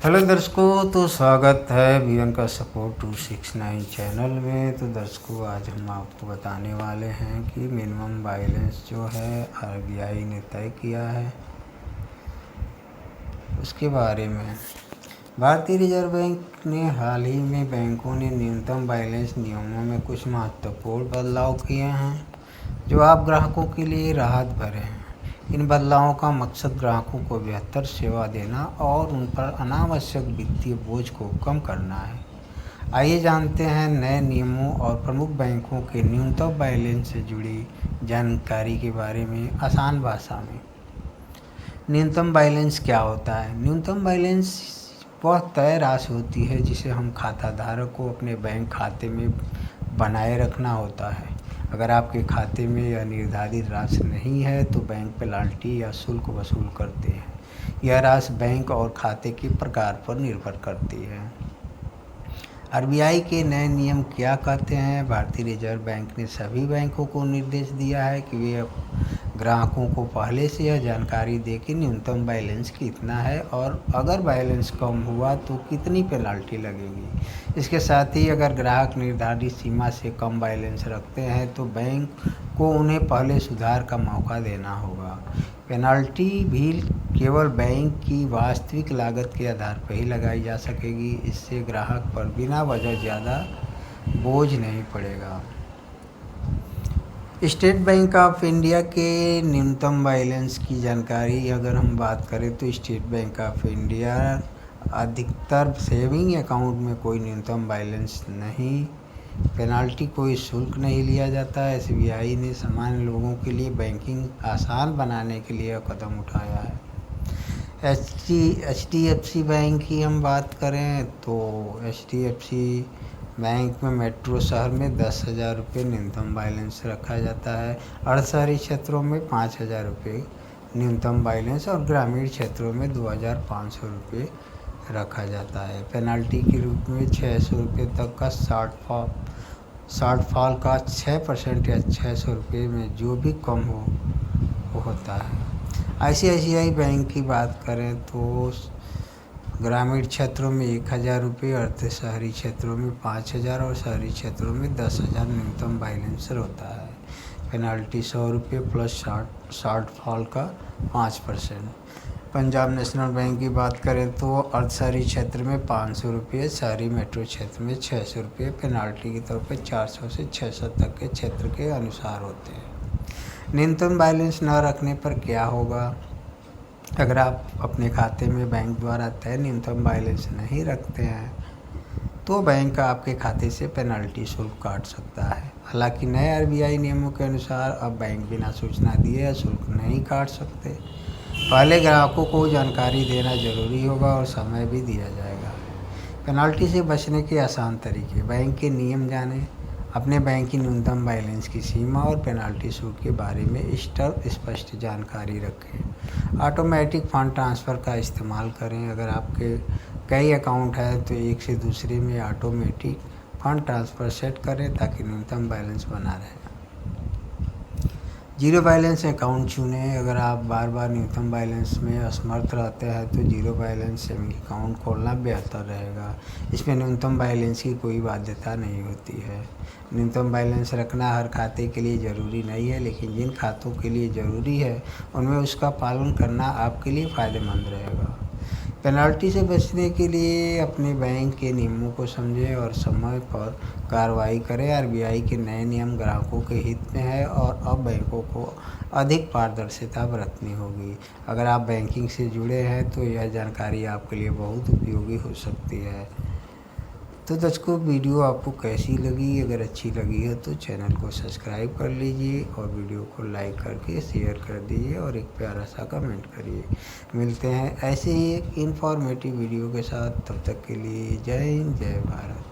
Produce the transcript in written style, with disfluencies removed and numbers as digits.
Hello दर्शकों, तो स्वागत है वीएन का सपोर्ट 269 चैनल में। तो दर्शकों, आज हम आपको बताने वाले हैं कि मिनिमम बैलेंस जो है आरबीआई ने तय किया है उसके बारे में। भारतीय रिजर्व बैंक ने हाल ही में बैंकों ने न्यूनतम बैलेंस नियमों में कुछ महत्वपूर्ण बदलाव किए हैं जो आप ग्राहकों के लिए राहत भरे हैं। इन बदलावों का मकसद ग्राहकों को बेहतर सेवा देना और उन पर अनावश्यक वित्तीय बोझ को कम करना है। आइए जानते हैं नए नियमों और प्रमुख बैंकों के न्यूनतम बैलेंस से जुड़ी जानकारी के बारे में आसान भाषा में। न्यूनतम बैलेंस क्या होता है? न्यूनतम बैलेंस वह तय राशि होती है जिसे हम खाता धारक को अपने बैंक खाते में बनाए रखना होता है। अगर आपके खाते में यह निर्धारित राशि नहीं है तो बैंक पेनाल्टी या शुल्क वसूल करते हैं। यह राशि बैंक और खाते के प्रकार पर निर्भर करती है। आरबीआई के नए नियम क्या कहते हैं? भारतीय रिजर्व बैंक ने सभी बैंकों को निर्देश दिया है कि वे ग्राहकों को पहले से यह जानकारी दें कि न्यूनतम बैलेंस कितना है और अगर बैलेंस कम हुआ तो कितनी पेनाल्टी लगेगी। इसके साथ ही अगर ग्राहक निर्धारित सीमा से कम बैलेंस रखते हैं तो बैंक को उन्हें पहले सुधार का मौका देना होगा। पेनाल्टी भी केवल बैंक की वास्तविक लागत के आधार पर ही लगाई जा सकेगी। इससे ग्राहक पर बिना वजह ज़्यादा बोझ नहीं पड़ेगा। स्टेट बैंक ऑफ इंडिया के न्यूनतम बैलेंस की जानकारी अगर हम बात करें तो स्टेट बैंक ऑफ इंडिया अधिकतर सेविंग अकाउंट में कोई न्यूनतम बैलेंस नहीं, पेनाल्टी कोई शुल्क नहीं लिया जाता है। एसबीआई ने सामान्य लोगों के लिए बैंकिंग आसान बनाने के लिए कदम उठाया है। एचडीएफसी बैंक की हम बात करें तो एचडीएफसी बैंक में मेट्रो शहर में 10,000 रुपये न्यूनतम बैलेंस रखा जाता है। अर्धशहरी क्षेत्रों में 5,000 रुपये न्यूनतम बैलेंस और ग्रामीण क्षेत्रों में 2,500 रुपये रखा जाता है। पेनाल्टी के रूप में 600 रुपये तक का शॉर्टफॉल का 6% या 600 रुपये में जो भी कम हो वो होता है। आईसीआईसीआई बैंक की बात करें तो ग्रामीण क्षेत्रों में 1,000 रुपये, अर्ध शहरी क्षेत्रों में 5,000 और शहरी क्षेत्रों में 10,000 न्यूनतम बैलेंस होता है। पेनाल्टी 100 रुपये प्लस शॉर्टफॉल का 5%। पंजाब नेशनल बैंक की बात करें तो अर्ध शहरी क्षेत्र में 500 रुपये, शहरी मेट्रो क्षेत्र में 600 रुपये। पेनाल्टी के तौर पर 400 से 600 तक के क्षेत्र के अनुसार होते हैं। न्यूनतम बैलेंस न रखने पर क्या होगा? अगर आप अपने खाते में बैंक द्वारा तय न्यूनतम बैलेंस नहीं रखते हैं तो बैंक आपके खाते से पेनाल्टी शुल्क काट सकता है। हालांकि नए आरबीआई नियमों के अनुसार अब बैंक बिना सूचना दिए शुल्क नहीं काट सकते। पहले ग्राहकों को जानकारी देना जरूरी होगा और समय भी दिया जाएगा। पेनाल्टी से बचने के आसान तरीके। बैंक के नियम जानें, अपने बैंक की न्यूनतम बैलेंस की सीमा और पेनाल्टी शुल्क के बारे में स्पष्ट जानकारी रखें। ऑटोमेटिक फंड ट्रांसफ़र का इस्तेमाल करें। अगर आपके कई अकाउंट हैं तो एक से दूसरे में ऑटोमेटिक फंड ट्रांसफ़र सेट करें ताकि न्यूनतम बैलेंस बना रहे। जीरो बैलेंस अकाउंट चुनें। अगर आप बार बार न्यूनतम बैलेंस में असमर्थ रहते हैं तो जीरो बैलेंस सेविंग अकाउंट खोलना बेहतर रहेगा। इसमें न्यूनतम बैलेंस की कोई बाध्यता नहीं होती है। न्यूनतम बैलेंस रखना हर खाते के लिए ज़रूरी नहीं है, लेकिन जिन खातों के लिए ज़रूरी है उनमें उसका पालन करना आपके लिए फ़ायदेमंद रहेगा। पेनाल्टी से बचने के लिए अपने बैंक के नियमों को समझें और समय पर कार्रवाई करें। आरबीआई के नए नियम ग्राहकों के हित में है और अब बैंकों को अधिक पारदर्शिता बरतनी होगी। अगर आप बैंकिंग से जुड़े हैं तो यह जानकारी आपके लिए बहुत उपयोगी हो सकती है। तो दर्शकों, वीडियो आपको कैसी लगी? अगर अच्छी लगी है तो चैनल को सब्सक्राइब कर लीजिए और वीडियो को लाइक करके शेयर कर दीजिए और एक प्यारा सा कमेंट करिए। मिलते हैं ऐसे ही एक इन्फॉर्मेटिव वीडियो के साथ। तब तक के लिए जय हिंद, जय भारत।